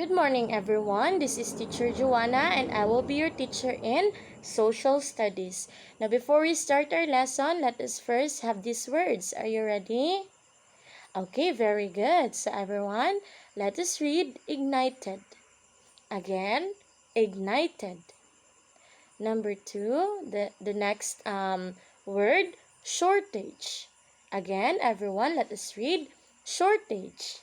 Good morning, everyone. This is Teacher Joanna, and I will be your teacher in Social Studies. Now, before we start our lesson, let us first have these words. Are you ready? Okay, very good. So, everyone, let us read ignited. Again, ignited. Number two, the next word, shortage. Again, everyone, let us read shortage.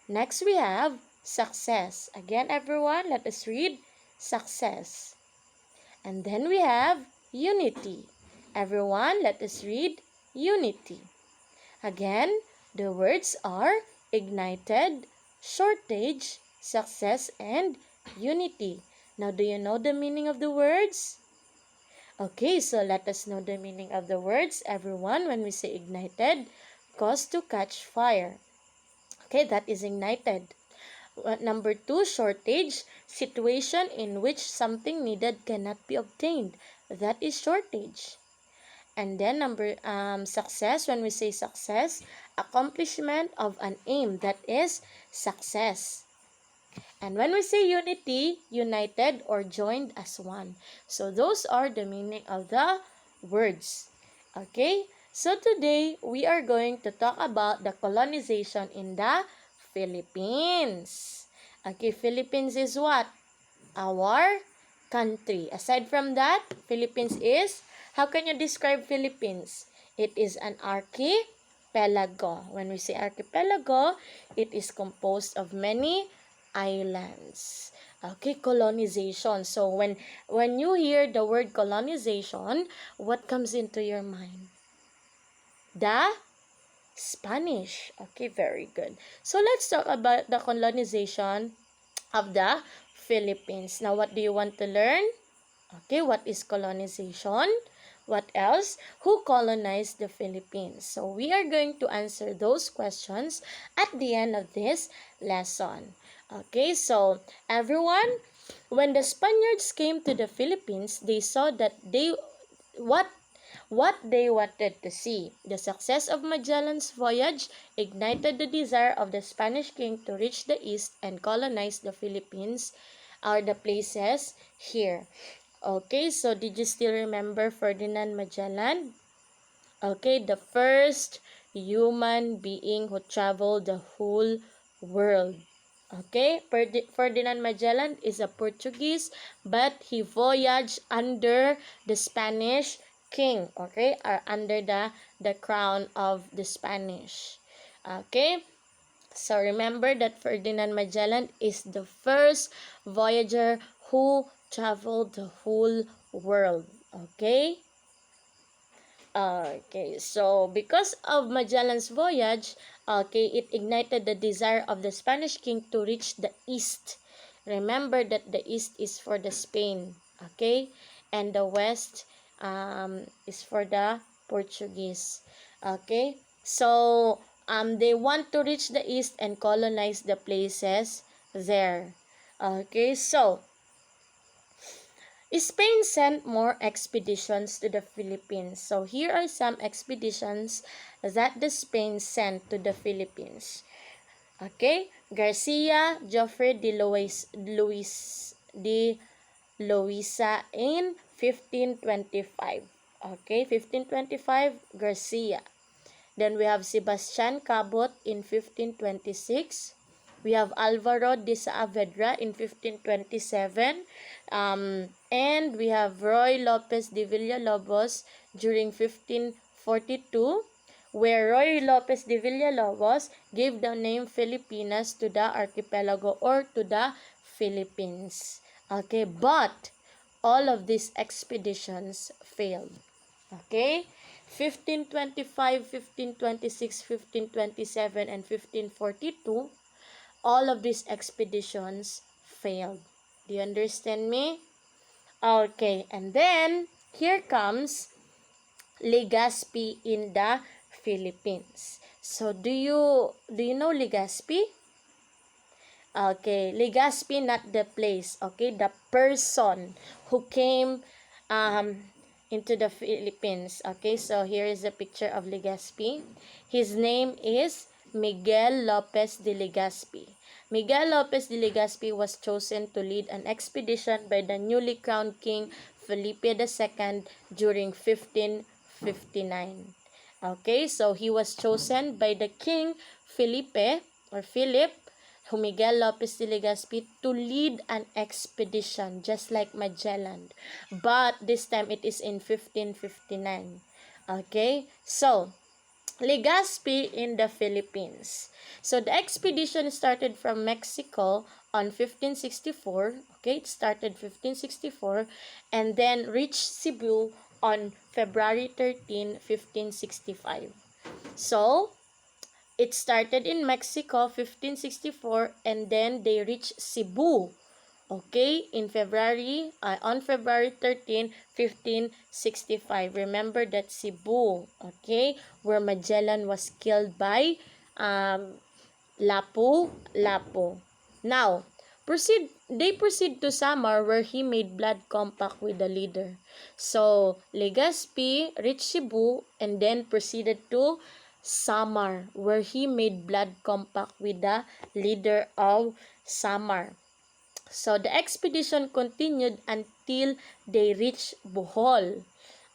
Next, we have success. Again, everyone, let us read success. And then we have unity. Everyone, let us read unity. Again, the words are ignited, shortage, success, and unity. Now, do you know the meaning of the words? Okay, so let us know the meaning of the words. Everyone, when we say ignited, cause to catch fire. Okay, that is ignited. Number two, shortage, situation in which something needed cannot be obtained. That is shortage. And then success, when we say success, accomplishment of an aim. That is success. And when we say unity, united or joined as one. So those are the meaning of the words. Okay? So today, we are going to talk about the colonization in the Philippines. Okay, Philippines is what? Our country. Aside from that, Philippines is, how can you describe Philippines? It is an archipelago. When we say archipelago, it is composed of many islands. Okay, colonization. So when you hear the word colonization, what comes into your mind? The Spanish. Okay, very good. So let's talk about the colonization of the Philippines. Now, what do you want to learn? Okay, what is colonization? What else? Who colonized the Philippines? So, we are going to answer those questions at the end of this lesson. Okay, so everyone, when the Spaniards came to the Philippines, they saw that what they wanted to see. The success of Magellan's voyage ignited the desire of the Spanish king to reach the east and colonize the Philippines or the places here. Okay, so did you still remember Ferdinand Magellan? Okay, the first human being who traveled the whole world. Okay, Ferdinand Magellan is a Portuguese, but he voyaged under the Spanish king, okay, or under the crown of the Spanish. Okay, so remember that Ferdinand Magellan is the first voyager who traveled the whole world. Okay? Okay, so because of Magellan's voyage, okay, it ignited the desire of the Spanish king to reach the east. Remember that the east is for the Spain, okay, and the west is for the Portuguese, okay. So they want to reach the east and colonize the places there, okay. So Spain sent more expeditions to the Philippines. So here are some expeditions that the Spain sent to the Philippines. Okay, Garcia Joffre de Loisa in 1525. Okay, 1525 Garcia. Then we have Sebastian Cabot in 1526. We have Alvaro de Saavedra in 1527. And we have Roy Lopez de Villalobos during 1542, where Roy Lopez de Villalobos gave the name Filipinas to the archipelago or to the Philippines. Okay, but all of these expeditions failed. Okay? 1525, 1526, 1527, and 1542, all of these expeditions failed. Do you understand me? Okay, and then here comes Legaspi in the Philippines. So do you know Legaspi? Okay, Legaspi, not the place, okay, the person who came into the Philippines. Okay, so here is a picture of Legaspi. His name is Miguel Lopez de Legaspi. Miguel Lopez de Legaspi was chosen to lead an expedition by the newly crowned King Felipe II during 1559. Okay, so he was chosen by the King Felipe or Philip Miguel Lopez de Legaspi to lead an expedition just like Magellan. But this time it is in 1559. Okay, so Legaspi in the Philippines. So the expedition started from Mexico on 1564. Okay, it started 1564 and then reached Cebu on February 13, 1565. So, it started in Mexico 1564 and then they reached Cebu. Okay, on February 13, 1565. Remember that Cebu, okay, where Magellan was killed by um, Lapu-Lapu. Now, they proceed to Samar where he made blood compact with the leader. So, Legaspi reached Cebu and then proceeded to Samar where he made blood compact with the leader of Samar. So, the expedition continued until they reached Bohol.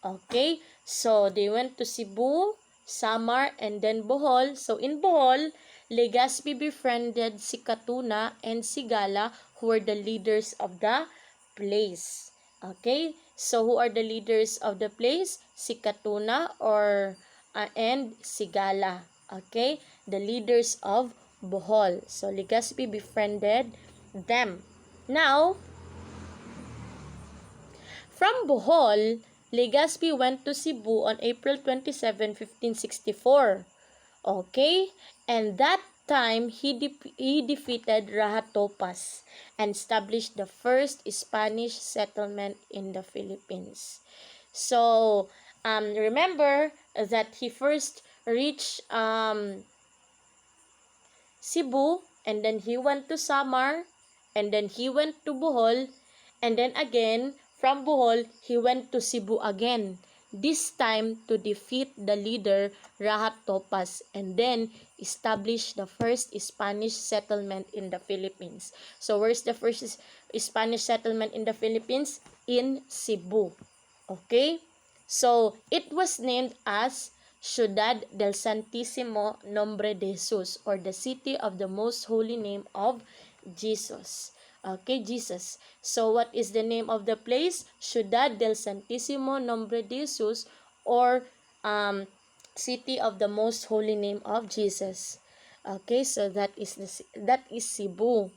Okay, so they went to Cebu, Samar, and then Bohol. So in Bohol, Legaspi befriended si Katuna and si Gala, who were the leaders of the place. Okay, so who are the leaders of the place? Si Katuna and si Gala. Okay, the leaders of Bohol. So Legaspi befriended them. Now, from Bohol, Legaspi went to Cebu on April 27, 1564. Okay? And that time, he defeated Rahatopas and established the first Spanish settlement in the Philippines. So, remember that he first reached Cebu, and then he went to Samar, and then he went to Bohol, and then again, from Bohol, he went to Cebu again. This time to defeat the leader Rahat Topas and then establish the first Spanish settlement in the Philippines. So where's the first Spanish settlement in the Philippines? In Cebu. Okay? So it was named as Ciudad del Santísimo Nombre de Jesus, or the city of the most holy name of Jesus. Okay, Jesus. So what is the name of the place? Ciudad del Santísimo Nombre de Jesus, or city of the most holy name of Jesus. Okay, so that is Cebu.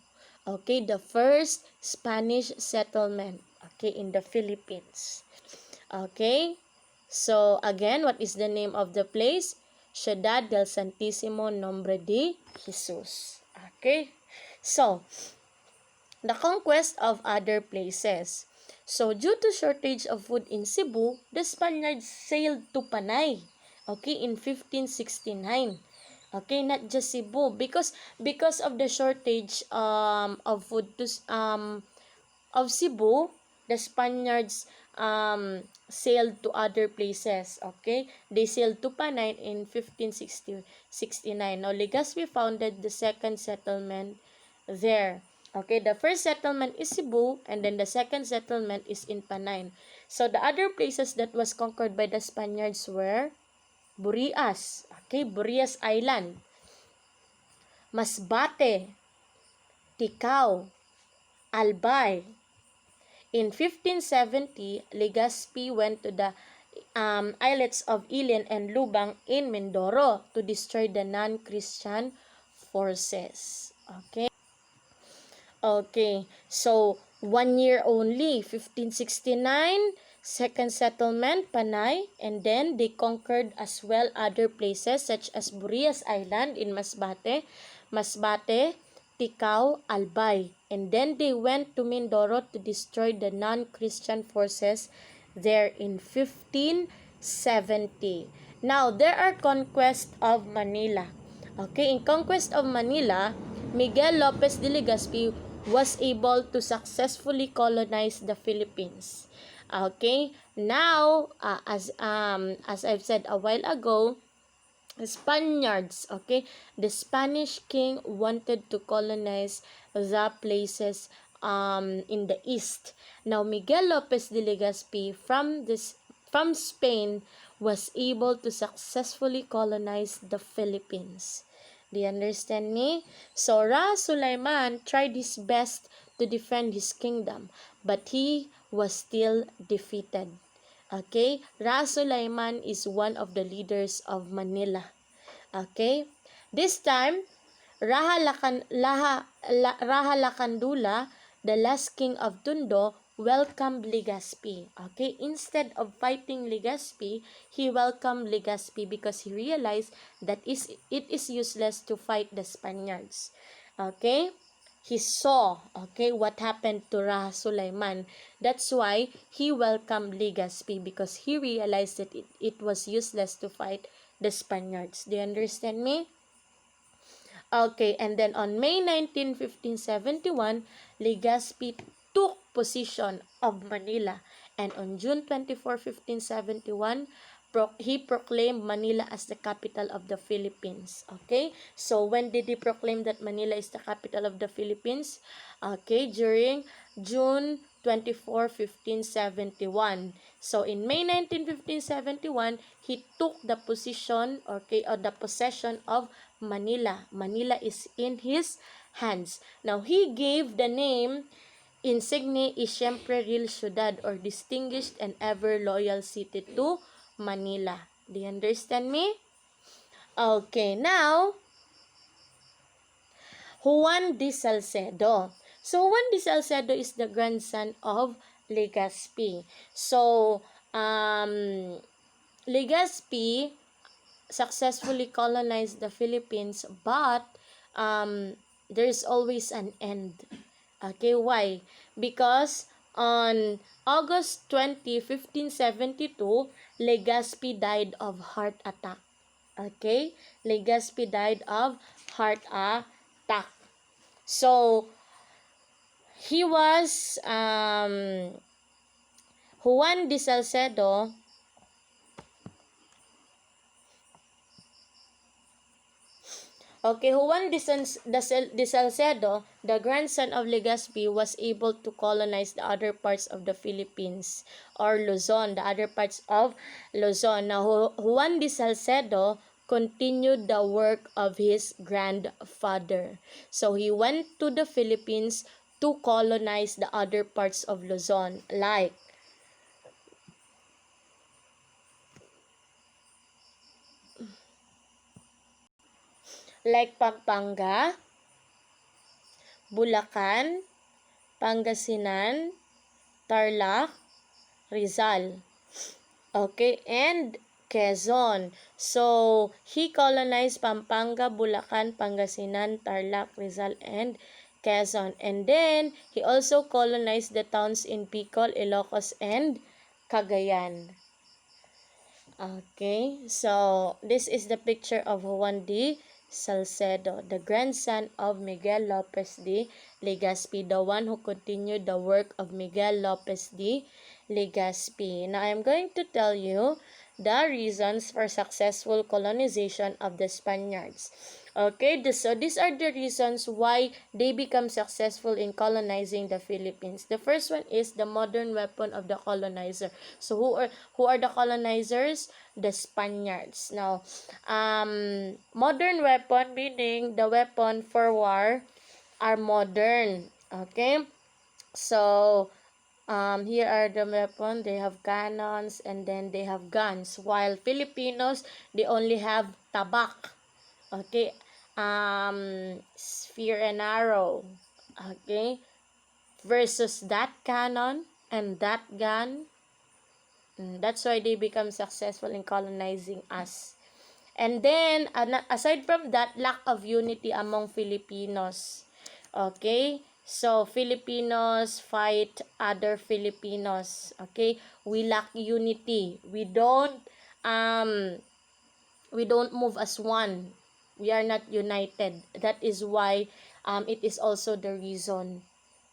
Okay, the first Spanish settlement, okay, in the Philippines. Okay? So, again, what is the name of the place? Ciudad del Santísimo Nombre de Jesus. Okay? So, the conquest of other places. So, due to shortage of food in Cebu, the Spaniards sailed to Panay. Okay, in 1569. Okay, not just Cebu because of the shortage of food of Cebu, the Spaniards sailed to other places. Okay, they sailed to Panay in 1569. Now, Legaspi founded the second settlement there. Okay, the first settlement is Cebu, and then the second settlement is in Panay. So, the other places that was conquered by the Spaniards were Burias. Okay, Burias Island, Masbate, Ticao, Albay. In 1570, Legaspi went to the islets of Ilian and Lubang in Mindoro to destroy the non-Christian forces. Okay. Okay. So, 1 year only, 1569, second settlement, Panay, and then they conquered as well other places such as Burias Island in Masbate, Ticao, Albay. And then they went to Mindoro to destroy the non-Christian forces there in 1570. Now, there are conquest of Manila. Okay, in Conquest of Manila, Miguel Lopez de Legaspi was able to successfully colonize the Philippines. Okay, now as I've said a while ago, Spaniards, okay? The Spanish king wanted to colonize the places in the east. Now Miguel Lopez de Legazpi from Spain was able to successfully colonize the Philippines. Do you understand me? So Ra Sulaiman tried his best to defend his kingdom, but he was still defeated. Okay? Ra Sulaiman is one of the leaders of Manila. Okay? This time, Raha Lakandula, the last king of Tondo, welcomed Legaspi. Okay? Instead of fighting Legaspi, he welcomed Legaspi because he realized that it is useless to fight the Spaniards. Okay? He saw, okay, what happened to Raha Sulaiman. That's why he welcomed Legaspi because he realized that it was useless to fight the Spaniards. Do you understand me? Okay, and then on May 19, 1571, Legaspi took possession of Manila. And on June 24, 1571, he proclaimed Manila as the capital of the Philippines. Okay, so when did he proclaim that Manila is the capital of the Philippines? Okay, during June 24, 1571. So in May 19, 1571, he took the position, okay, or the possession of Manila. Manila is in his hands. Now he gave the name Insigne y siempre real ciudad, or distinguished and ever loyal city to Manila. Do you understand me? Okay, now Juan Di Salcedo. So Juan Di Salcedo is the grandson of Legaspi. So Legaspi successfully colonized the Philippines, but there's always an end. Okay, why? Because on August 20, 1572, Legaspi died of heart attack. Okay? Legaspi died of heart attack. So, he was Juan Di Salcedo. Okay, Juan Di Salcedo, the grandson of Legaspi, was able to colonize the other parts of the Philippines, or Luzon, the other parts of Luzon. Now, Juan Di Salcedo continued the work of his grandfather. So, he went to the Philippines to colonize the other parts of Luzon, like Pampanga, Bulacan, Pangasinan, Tarlac, Rizal. Okay, and Quezon. So, he colonized Pampanga, Bulacan, Pangasinan, Tarlac, Rizal, and Quezon. And then, he also colonized the towns in Bicol, Ilocos, and Cagayan. Okay, so this is the picture of Juan Di Salcedo, the grandson of Miguel Lopez de Legaspi, the one who continued the work of Miguel Lopez de Legaspi. Now, I'm going to tell you the reasons for successful colonization of the Spaniards. Okay, so these are the reasons why they become successful in colonizing the Philippines. The first one is the modern weapon of the colonizer. So who are the colonizers? The Spaniards. Now, modern weapon meaning the weapon for war are modern. Okay, so here are the weapon. They have cannons and then they have guns. While Filipinos, they only have tabak. Okay, spear and arrow. Okay, versus that cannon and that gun. That's why they become successful in colonizing us. And then, aside from that, lack of unity among Filipinos. Okay? So, Filipinos fight other Filipinos. Okay? We lack unity. We don't move as one. We are not united. That is why it is also the reason.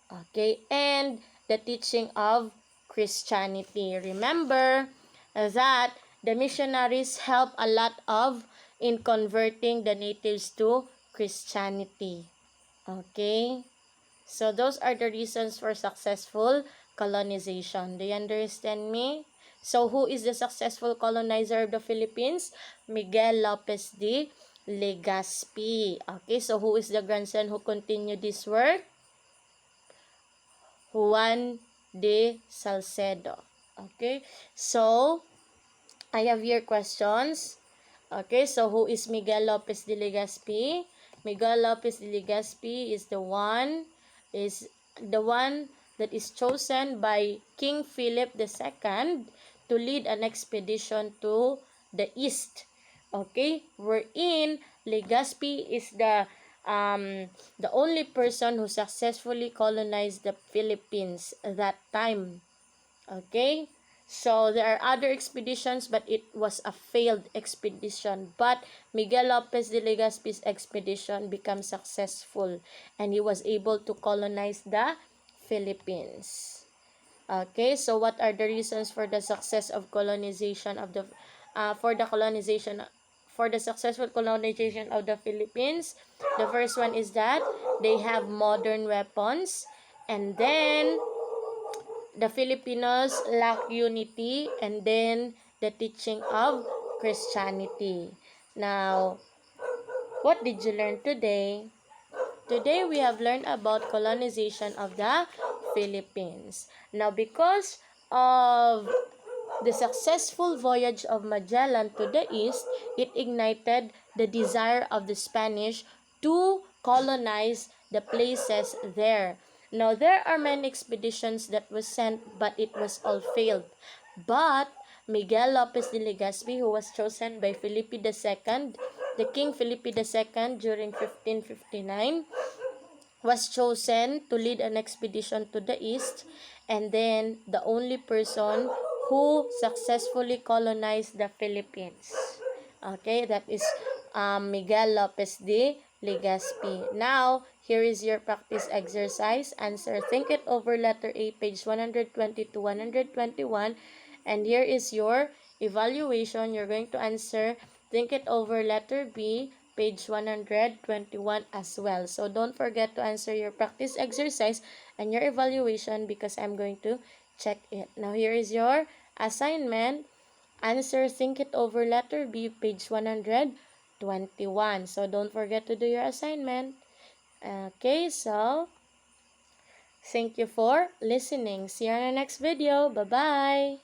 Okay? And the teaching of Christianity. Remember that the missionaries help a lot of in converting the natives to Christianity. Okay? So those are the reasons for successful colonization. Do you understand me? So who is the successful colonizer of the Philippines? Miguel Lopez de Legaspi. Okay, so who is the grandson who continued this work? Juan Di Salcedo. Okay, so I have here questions. Okay, so who is Miguel Lopez de Legaspi? Miguel Lopez de Legaspi is the one that is chosen by King Philip II to lead an expedition to the east. Okay, wherein Legaspi is the only person who successfully colonized the Philippines at that time. Okay? So, there are other expeditions, but it was a failed expedition. But Miguel Lopez de Legazpi's expedition became successful, and he was able to colonize the Philippines. Okay, so what are the reasons for the success of colonization of the for the successful colonization of the Philippines? The first one is that they have modern weapons, and then the Filipinos lack unity, and then the teaching of Christianity. Now, what did you learn today? Today we have learned about colonization of the Philippines. Now, because of the successful voyage of Magellan to the east, it ignited the desire of the Spanish to colonize the places there. Now, there are many expeditions that was sent, but it was all failed. But Miguel Lopez de Legazpi, who was chosen by Felipe II, the King Felipe II during 1559, was chosen to lead an expedition to the east, and then the only person who successfully colonized the Philippines. Okay, that is Miguel Lopez de Legazpi. Now, here is your practice exercise. Answer, think it over letter A, page 120 to 121. And here is your evaluation. You're going to answer, think it over letter B, page 121 as well. So don't forget to answer your practice exercise and your evaluation because I'm going to check it. Now, here is your assignment. Answer, think it over letter B, page 121. So don't forget to do your assignment. Okay, so thank you for listening. See you on the next video. Bye-bye.